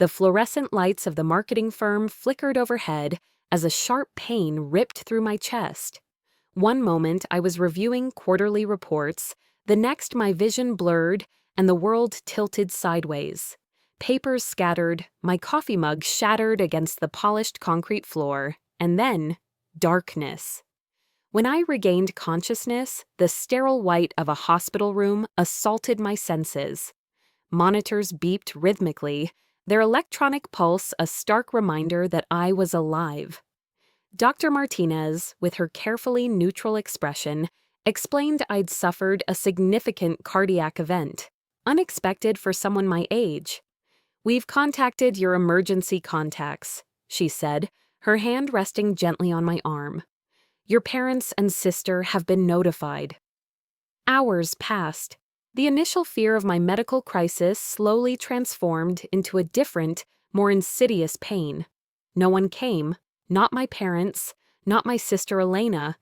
The fluorescent lights of the marketing firm flickered overhead as a sharp pain ripped through my chest. One moment I was reviewing quarterly reports, the next my vision blurred and the world tilted sideways. Papers scattered, my coffee mug shattered against the polished concrete floor, and then darkness. When I regained consciousness, the sterile white of a hospital room assaulted my senses. Monitors beeped rhythmically, their electronic pulse a stark reminder that I was alive. Dr. Martinez, with her carefully neutral expression, explained I'd suffered a significant cardiac event, unexpected for someone my age. "We've contacted your emergency contacts," she said, her hand resting gently on my arm. "Your parents and sister have been notified." Hours passed. The initial fear of my medical crisis slowly transformed into a different, more insidious pain. No one came, not my parents, not my sister Elena,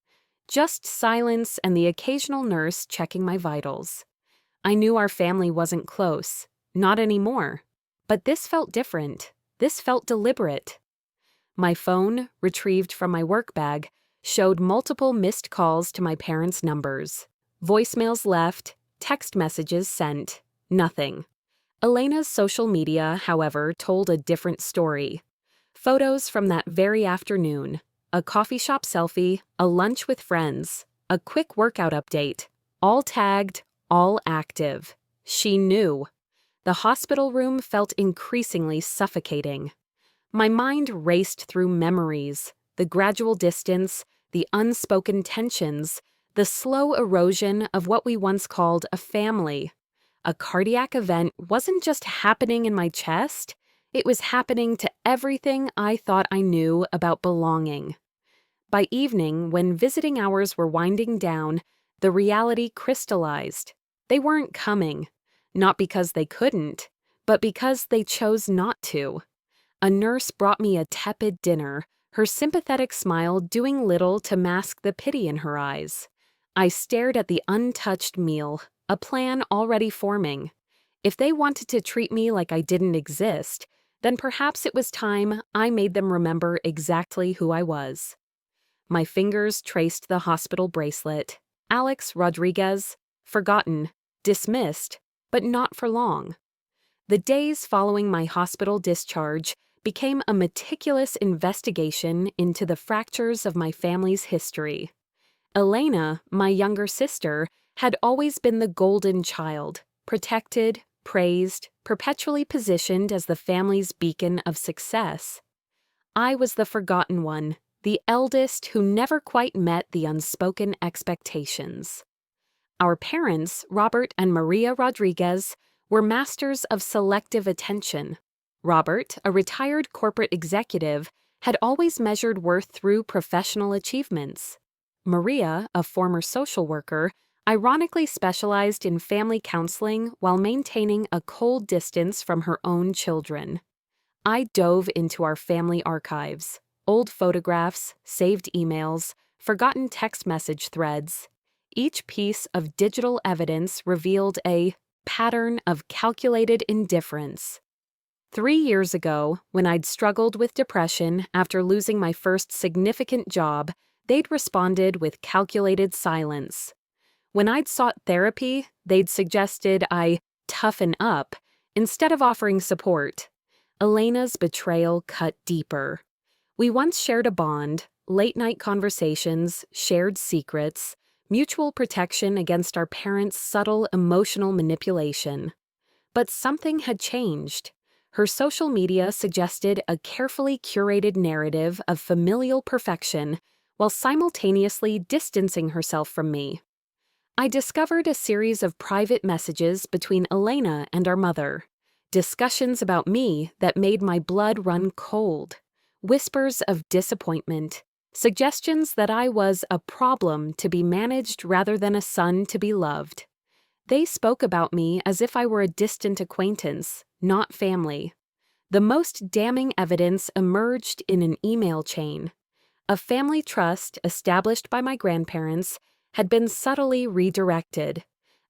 just silence and the occasional nurse checking my vitals. I knew our family wasn't close, not anymore. But this felt different. This felt deliberate. My phone, retrieved from my work bag, showed multiple missed calls to my parents' numbers. Voicemails left, text messages sent, nothing. Elena's social media, however, told a different story. Photos from that very afternoon, a coffee shop selfie, a lunch with friends, a quick workout update, all tagged, all active. She knew. The hospital room felt increasingly suffocating. My mind raced through memories, the gradual distance, the unspoken tensions, the slow erosion of what we once called a family. A cardiac event wasn't just happening in my chest, it was happening to everything I thought I knew about belonging. By evening, when visiting hours were winding down, the reality crystallized. They weren't coming, not because they couldn't, but because they chose not to. A nurse brought me a tepid dinner, her sympathetic smile doing little to mask the pity in her eyes. I stared at the untouched meal, a plan already forming. If they wanted to treat me like I didn't exist, then perhaps it was time I made them remember exactly who I was. My fingers traced the hospital bracelet. Alex Rodriguez, forgotten, dismissed, but not for long. The days following my hospital discharge became a meticulous investigation into the fractures of my family's history. Elena, my younger sister, had always been the golden child, protected, praised, perpetually positioned as the family's beacon of success. I was the forgotten one, the eldest who never quite met the unspoken expectations. Our parents, Robert and Maria Rodriguez, were masters of selective attention. Robert, a retired corporate executive, had always measured worth through professional achievements. Maria, a former social worker, ironically specialized in family counseling while maintaining a cold distance from her own children. I dove into our family archives, old photographs, saved emails, forgotten text message threads. Each piece of digital evidence revealed a pattern of calculated indifference. 3 years ago, when I'd struggled with depression after losing my first significant job, they'd responded with calculated silence. When I'd sought therapy, they'd suggested I toughen up instead of offering support. Elena's betrayal cut deeper. We once shared a bond, late-night conversations, shared secrets, mutual protection against our parents' subtle emotional manipulation. But something had changed. Her social media suggested a carefully curated narrative of familial perfection while simultaneously distancing herself from me. I discovered a series of private messages between Elena and our mother, discussions about me that made my blood run cold, whispers of disappointment, suggestions that I was a problem to be managed rather than a son to be loved. They spoke about me as if I were a distant acquaintance, not family. The most damning evidence emerged in an email chain. A family trust established by my grandparents had been subtly redirected.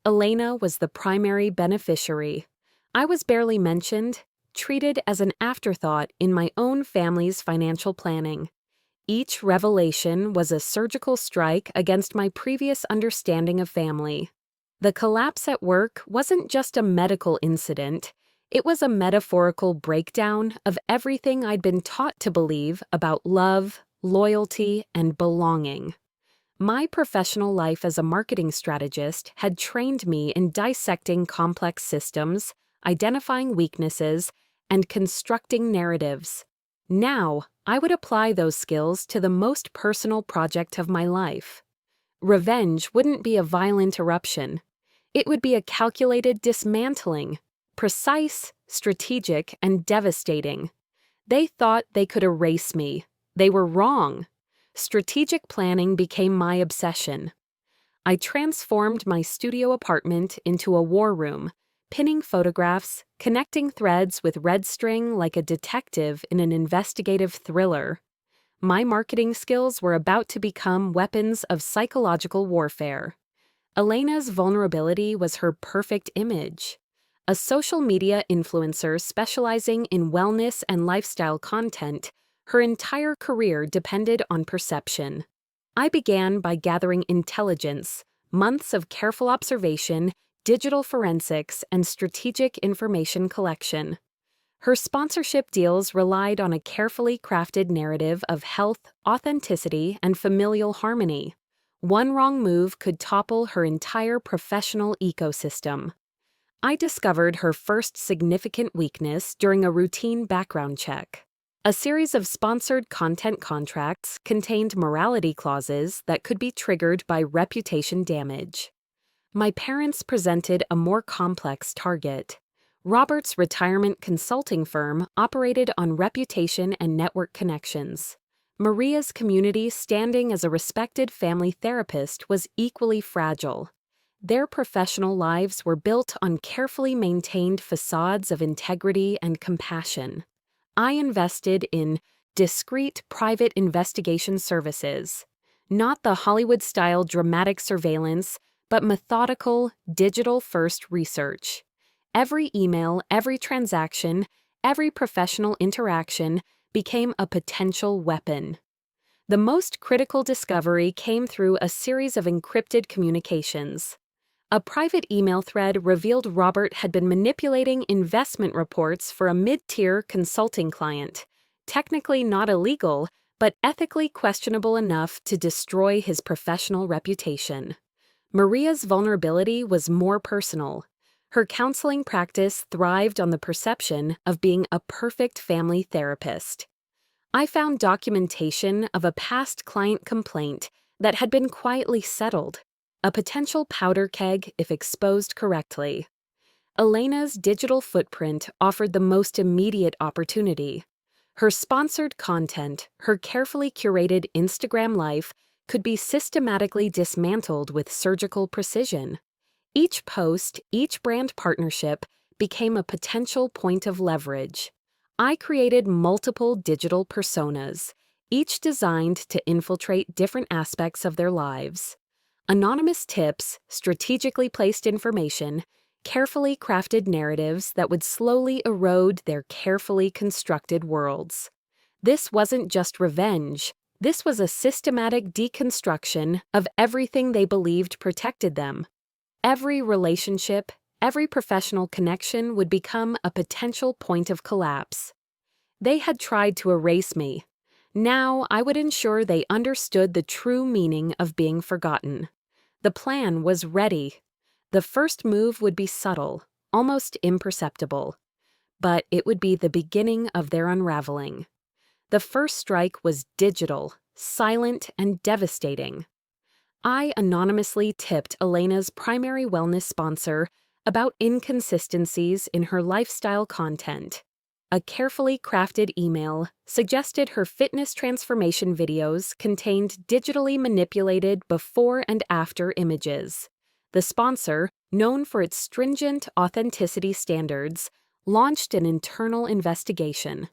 Elena was the primary beneficiary. I was barely mentioned, treated as an afterthought in my own family's financial planning. Each revelation was a surgical strike against my previous understanding of family. The collapse at work wasn't just a medical incident, it was a metaphorical breakdown of everything I'd been taught to believe about love, loyalty, and belonging. My professional life as a marketing strategist had trained me in dissecting complex systems, identifying weaknesses, and constructing narratives. Now, I would apply those skills to the most personal project of my life. Revenge wouldn't be a violent eruption. It would be a calculated dismantling, precise, strategic, and devastating. They thought they could erase me. They were wrong. Strategic planning became my obsession. I transformed my studio apartment into a war room, pinning photographs, connecting threads with red string like a detective in an investigative thriller. My marketing skills were about to become weapons of psychological warfare. Elena's vulnerability was her perfect image. A social media influencer specializing in wellness and lifestyle content, her entire career depended on perception. I began by gathering intelligence, months of careful observation, digital forensics, and strategic information collection. Her sponsorship deals relied on a carefully crafted narrative of health, authenticity, and familial harmony. One wrong move could topple her entire professional ecosystem. I discovered her first significant weakness during a routine background check. A series of sponsored content contracts contained morality clauses that could be triggered by reputation damage. My parents presented a more complex target. Robert's retirement consulting firm operated on reputation and network connections. Maria's community standing as a respected family therapist was equally fragile. Their professional lives were built on carefully maintained facades of integrity and compassion. I invested in discreet private investigation services, not the Hollywood-style dramatic surveillance, but methodical, digital-first research. Every email, every transaction, every professional interaction became a potential weapon. The most critical discovery came through a series of encrypted communications. A private email thread revealed Robert had been manipulating investment reports for a mid-tier consulting client, technically not illegal, but ethically questionable enough to destroy his professional reputation. Maria's vulnerability was more personal. Her counseling practice thrived on the perception of being a perfect family therapist. I found documentation of a past client complaint that had been quietly settled, a potential powder keg if exposed correctly. Elena's digital footprint offered the most immediate opportunity. Her sponsored content, her carefully curated Instagram life, could be systematically dismantled with surgical precision. Each post, each brand partnership became a potential point of leverage. I created multiple digital personas, each designed to infiltrate different aspects of their lives. Anonymous tips, strategically placed information, carefully crafted narratives that would slowly erode their carefully constructed worlds. This wasn't just revenge. This was a systematic deconstruction of everything they believed protected them. Every relationship, every professional connection would become a potential point of collapse. They had tried to erase me. Now I would ensure they understood the true meaning of being forgotten. The plan was ready. The first move would be subtle, almost imperceptible. But it would be the beginning of their unraveling. The first strike was digital, silent, and devastating. I anonymously tipped Elena's primary wellness sponsor about inconsistencies in her lifestyle content. A carefully crafted email suggested her fitness transformation videos contained digitally manipulated before and after images. The sponsor, known for its stringent authenticity standards, launched an internal investigation.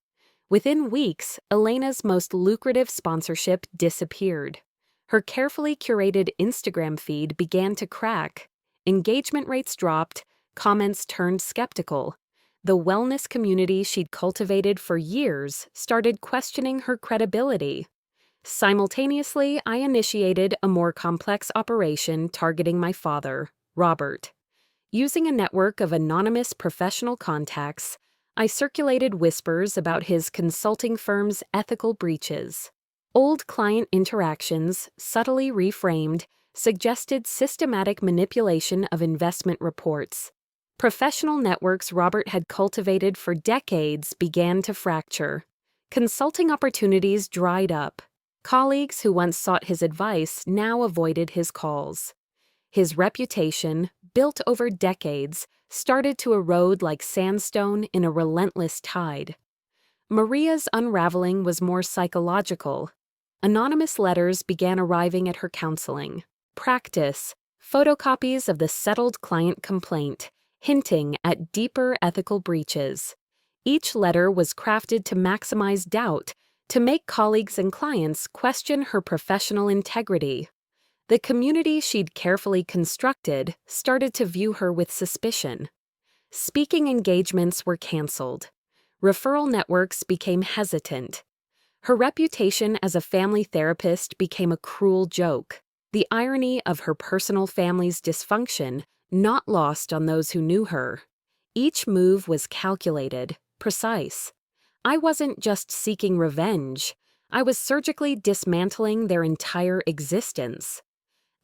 Within weeks, Elena's most lucrative sponsorship disappeared. Her carefully curated Instagram feed began to crack. Engagement rates dropped, comments turned skeptical. The wellness community she'd cultivated for years started questioning her credibility. Simultaneously, I initiated a more complex operation targeting my father, Robert. Using a network of anonymous professional contacts, I circulated whispers about his consulting firm's ethical breaches. Old client interactions, subtly reframed, suggested systematic manipulation of investment reports. Professional networks Robert had cultivated for decades began to fracture. Consulting opportunities dried up. Colleagues who once sought his advice now avoided his calls. His reputation, built over decades, started to erode like sandstone in a relentless tide. Maria's unraveling was more psychological. Anonymous letters began arriving at her counseling. Practice, photocopies of the settled client complaint, hinting at deeper ethical breaches. Each letter was crafted to maximize doubt, to make colleagues and clients question her professional integrity. The community she'd carefully constructed started to view her with suspicion. Speaking engagements were canceled. Referral networks became hesitant. Her reputation as a family therapist became a cruel joke. The irony of her personal family's dysfunction not lost on those who knew her. Each move was calculated, precise. I wasn't just seeking revenge. I was surgically dismantling their entire existence.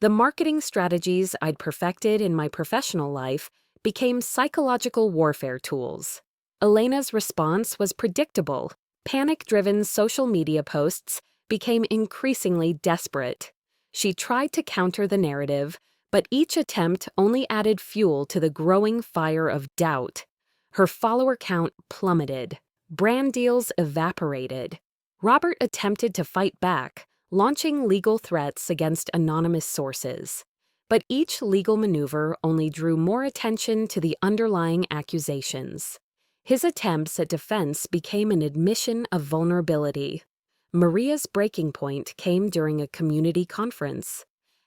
The marketing strategies I'd perfected in my professional life became psychological warfare tools. Elena's response was predictable. Panic-driven social media posts became increasingly desperate. She tried to counter the narrative, but each attempt only added fuel to the growing fire of doubt. Her follower count plummeted. Brand deals evaporated. Robert attempted to fight back, launching legal threats against anonymous sources. But each legal maneuver only drew more attention to the underlying accusations. His attempts at defense became an admission of vulnerability. Maria's breaking point came during a community conference.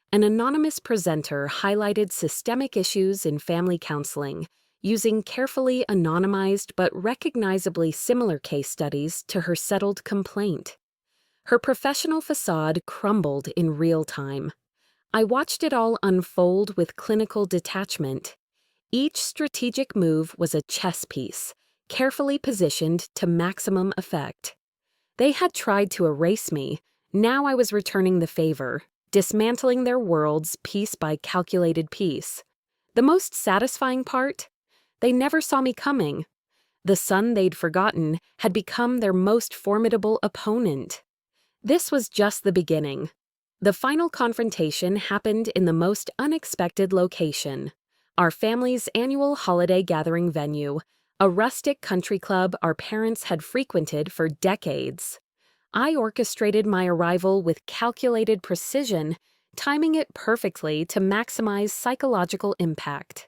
An anonymous presenter highlighted systemic issues in family counseling, using carefully anonymized but recognizably similar case studies to her settled complaint. Her professional facade crumbled in real time. I watched it all unfold with clinical detachment. Each strategic move was a chess piece, carefully positioned to maximum effect. They had tried to erase me. Now I was returning the favor, dismantling their worlds piece by calculated piece. The most satisfying part? They never saw me coming. The son they'd forgotten had become their most formidable opponent. This was just the beginning. The final confrontation happened in the most unexpected location. Our family's annual holiday gathering venue, a rustic country club our parents had frequented for decades. I orchestrated my arrival with calculated precision, timing it perfectly to maximize psychological impact.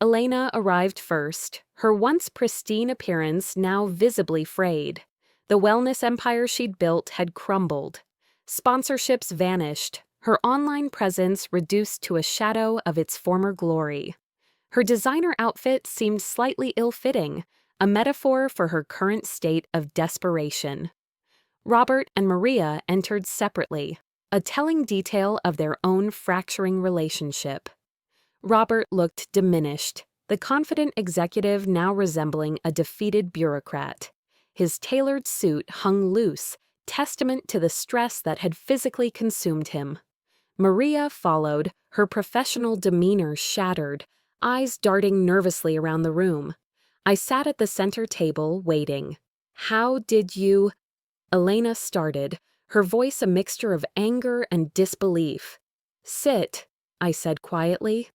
Elena arrived first, her once pristine appearance now visibly frayed. The wellness empire she'd built had crumbled. Sponsorships vanished, her online presence reduced to a shadow of its former glory. Her designer outfit seemed slightly ill-fitting, a metaphor for her current state of desperation. Robert and Maria entered separately, a telling detail of their own fracturing relationship. Robert looked diminished, the confident executive now resembling a defeated bureaucrat. His tailored suit hung loose, testament to the stress that had physically consumed him. Maria followed, her professional demeanor shattered, eyes darting nervously around the room. I sat at the center table, waiting. "How did you—" Elena started, her voice a mixture of anger and disbelief. "Sit," I said quietly.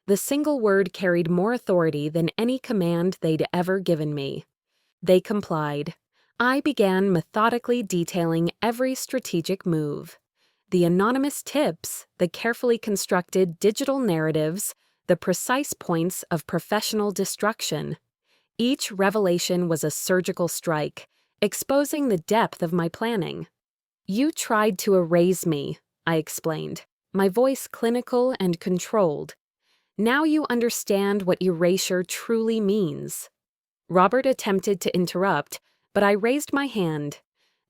The single word carried more authority than any command they'd ever given me. They complied. I began methodically detailing every strategic move. The anonymous tips, the carefully constructed digital narratives, the precise points of professional destruction. Each revelation was a surgical strike, exposing the depth of my planning. "You tried to erase me," I explained, my voice clinical and controlled. "Now you understand what erasure truly means." Robert attempted to interrupt, but I raised my hand.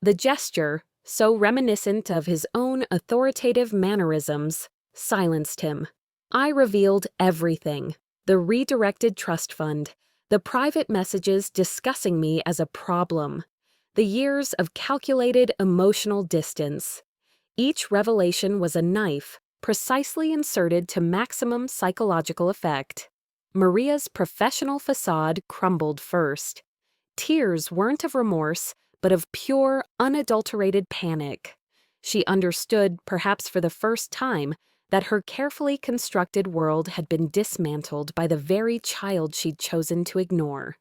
The gesture, so reminiscent of his own authoritative mannerisms, silenced him. I revealed everything: the redirected trust fund, the private messages discussing me as a problem, the years of calculated emotional distance. Each revelation was a knife, precisely inserted to maximum psychological effect. Maria's professional facade crumbled first. Tears weren't of remorse, but of pure, unadulterated panic. She understood, perhaps for the first time, that her carefully constructed world had been dismantled by the very child she'd chosen to ignore.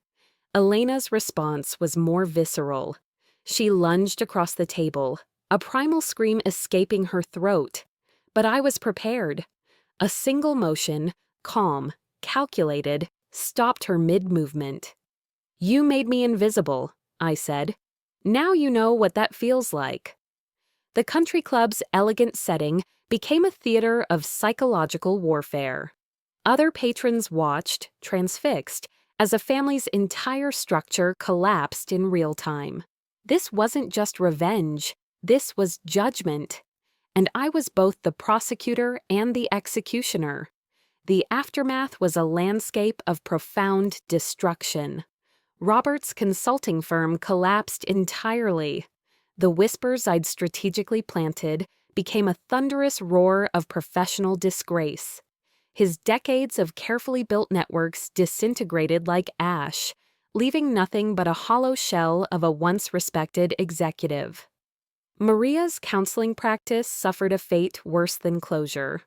Elena's response was more visceral. She lunged across the table, a primal scream escaping her throat. But I was prepared. A single motion, calm, calculated, stopped her mid-movement. "You made me invisible," I said. "Now you know what that feels like." The country club's elegant setting became a theater of psychological warfare. Other patrons watched, transfixed, as a family's entire structure collapsed in real time. This wasn't just revenge, this was judgment. And I was both the prosecutor and the executioner. The aftermath was a landscape of profound destruction. Robert's consulting firm collapsed entirely. The whispers I'd strategically planted became a thunderous roar of professional disgrace. His decades of carefully built networks disintegrated like ash, leaving nothing but a hollow shell of a once respected executive. Maria's counseling practice suffered a fate worse than closure.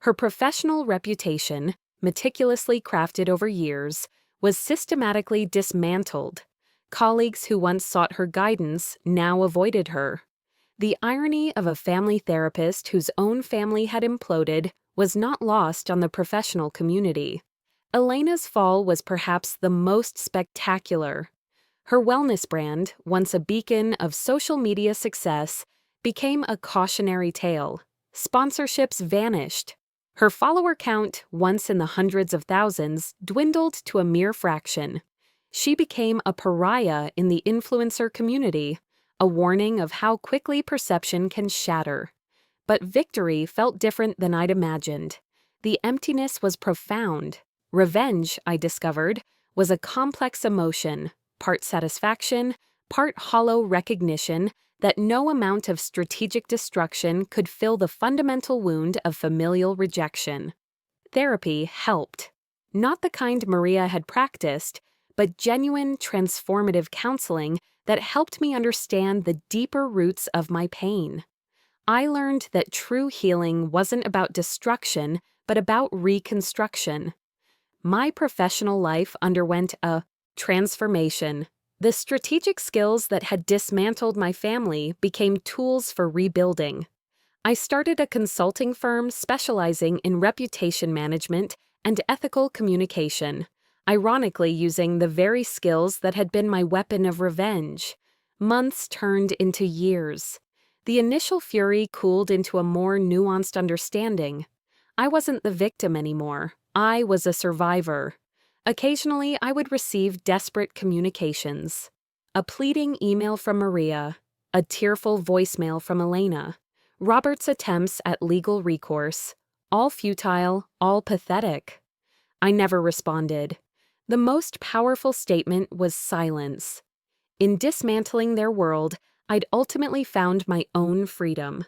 Her professional reputation, meticulously crafted over years, was systematically dismantled. Colleagues who once sought her guidance now avoided her. The irony of a family therapist whose own family had imploded was not lost on the professional community. Elena's fall was perhaps the most spectacular. Her wellness brand, once a beacon of social media success, became a cautionary tale. Sponsorships vanished. Her follower count, once in the hundreds of thousands, dwindled to a mere fraction. She became a pariah in the influencer community, a warning of how quickly perception can shatter. But victory felt different than I'd imagined. The emptiness was profound. Revenge, I discovered, was a complex emotion, part satisfaction, part hollow recognition that no amount of strategic destruction could fill the fundamental wound of familial rejection. Therapy helped. Not the kind Maria had practiced, but genuine, transformative counseling that helped me understand the deeper roots of my pain. I learned that true healing wasn't about destruction, but about reconstruction. My professional life underwent a transformation. The strategic skills that had dismantled my family became tools for rebuilding. I started a consulting firm specializing in reputation management and ethical communication, ironically using the very skills that had been my weapon of revenge. Months turned into years. The initial fury cooled into a more nuanced understanding. I wasn't the victim anymore. I was a survivor. Occasionally, I would receive desperate communications. A pleading email from Maria, a tearful voicemail from Elena, Robert's attempts at legal recourse, all futile, all pathetic. I never responded. The most powerful statement was silence. In dismantling their world, I'd ultimately found my own freedom.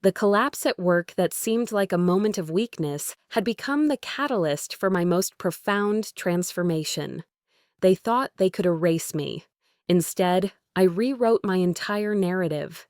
The collapse at work that seemed like a moment of weakness had become the catalyst for my most profound transformation. They thought they could erase me. Instead, I rewrote my entire narrative.